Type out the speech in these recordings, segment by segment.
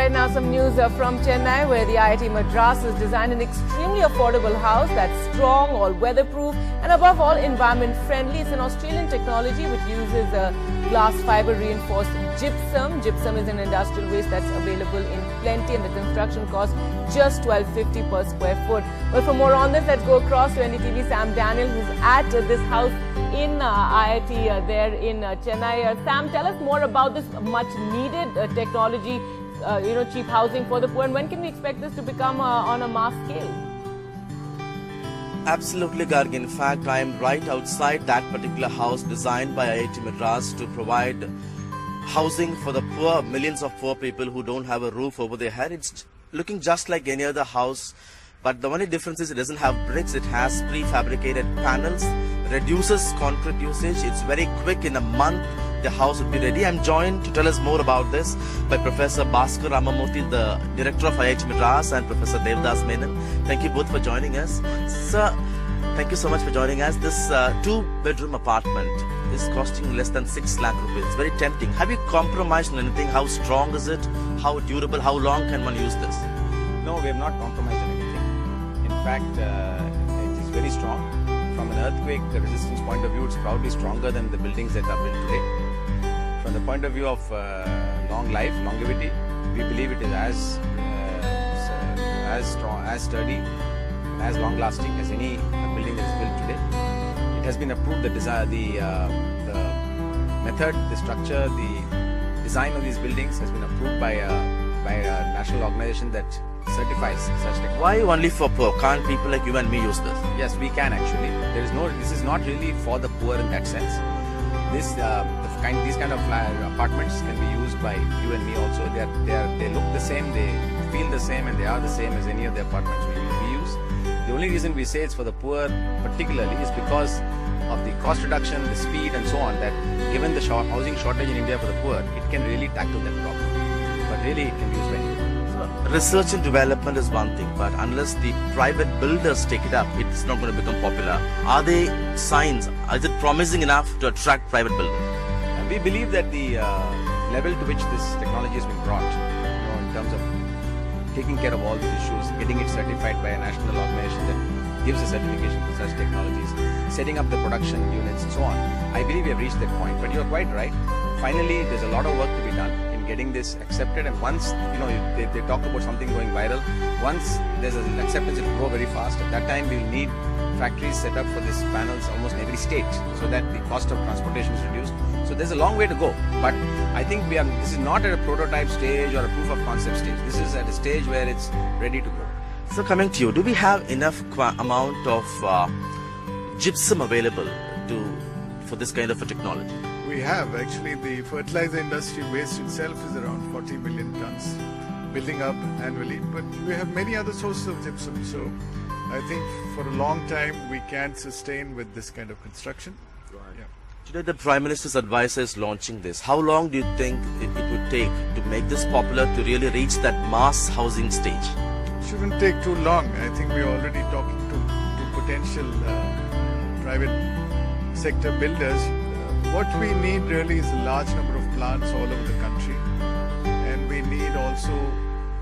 right now some news from Chennai, where the IIT Madras has designed an extremely affordable house that's strong, all weatherproof and above all environment friendly. It's an Australian technology which uses glass fiber reinforced gypsum. Gypsum is an industrial waste that's available in plenty, and the construction costs just $12.50 per square foot. Well, for more on this, let's go across to NDTV Sam Daniel, who's at this house in IIT there in Chennai. Sam, tell us more about this much needed technology, cheap housing for the poor, and when can we expect this to become on a mass scale? Absolutely, Gargi. In fact, I am right outside that particular house designed by IIT Madras to provide housing for the poor, millions of poor people who don't have a roof over their head. It's looking just like any other house, but the only difference is it doesn't have bricks. It has prefabricated panels, reduces concrete usage. It's very quick. In a month, the house would be ready. I'm joined to tell us more about this by Professor Bhaskar Ramamurthy, the director of IIT Madras, and Professor Devdas Menon. Thank you both for joining us. Sir, thank you so much for joining us. This two-bedroom apartment is costing less than 6 lakh rupees. It's very tempting. Have you compromised on anything? How strong is it? How durable? How long can one use this? No, we have not compromised on anything. In fact, it is very strong. From an earthquake resistance point of view, it's probably stronger than the buildings that are built today. From the point of view of long life, longevity, we believe it is as strong, as sturdy, as long-lasting as any building that is built today. It has been approved. The method, the structure, the design of these buildings has been approved by a national organization that certifies such technology. Why only for poor? Can't people like you and me use this? Yes, we can actually. This is not really for the poor in that sense. These kind of apartments can be used by you and me also. They look the same, they feel the same, and they are the same as any of the apartments we use. The only reason we say it's for the poor particularly is because of the cost reduction, the speed and so on, that given the housing shortage in India for the poor, it can really tackle that problem. But really it can be used by anyone. Research and development is one thing, but unless the private builders take it up, it's not going to become popular. Are they signs? Is it promising enough to attract private builders? We believe that the level to which this technology has been brought, in terms of taking care of all these issues, getting it certified by a national organization that gives a certification for such technologies, setting up the production units and so on, I believe we have reached that point. But you're quite right. Finally, there's a lot of work to be done in getting this accepted, and once they talk about something going viral, once there's an acceptance, it will grow very fast. At that time, we will need factories set up for these panels almost in every state, so that the cost of transportation is reduced. So there's a long way to go, but I think this is not at a prototype stage or a proof of concept stage. This is at a stage where it's ready to go. So coming to you, do we have enough amount of gypsum available for this kind of a technology? We have. Actually, the fertilizer industry waste itself is around 40 million tons, building up annually, but we have many other sources of gypsum. So I think for a long time we can sustain with this kind of construction. Yeah. Today the Prime Minister's advisor is launching this. How long do you think it would take to make this popular, to really reach that mass housing stage? Shouldn't take too long. I think we're already talking to potential private sector builders. What we need really is a large number of plants all over the country, and we need also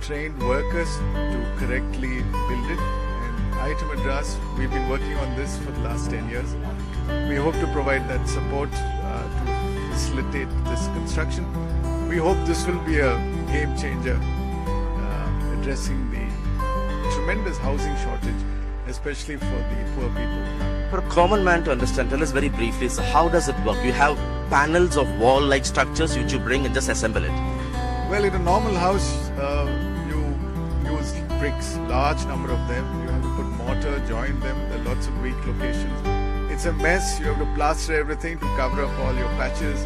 trained workers to correctly build it. And IIT Madras, we've been working on this for the last 10 years. We hope to provide that support to facilitate this construction. We hope this will be a game changer, addressing the tremendous housing shortage, especially for the poor people. For a common man to understand, tell us very briefly, so how does it work? You have panels of wall-like structures which you bring and just assemble it. Well, in a normal house, you use bricks, large number of them. You have to put mortar, join them. There are lots of weak locations. It's a mess. You have to plaster everything to cover up all your patches.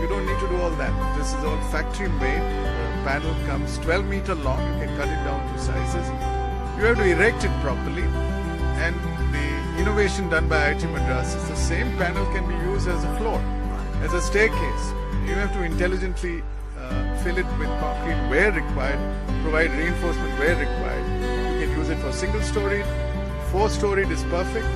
You don't need to do all that. This is all factory made. The panel comes 12 meter long. You can cut it down to sizes. You have to erect it properly, and the innovation done by IIT Madras is the same panel can be used as a floor, as a staircase. You have to intelligently fill it with concrete where required, provide reinforcement where required. You can use it for single-storied, 4-storied is perfect,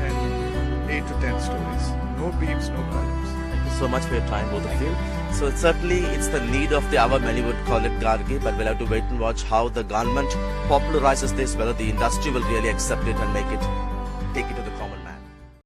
and 8 to 10 stories. No beams, no columns. Thank you so much for your time, both of you. So certainly it's the need of the hour, many would call it Gargi, but we'll have to wait and watch how the government popularizes this, whether the industry will really accept it and take it to the common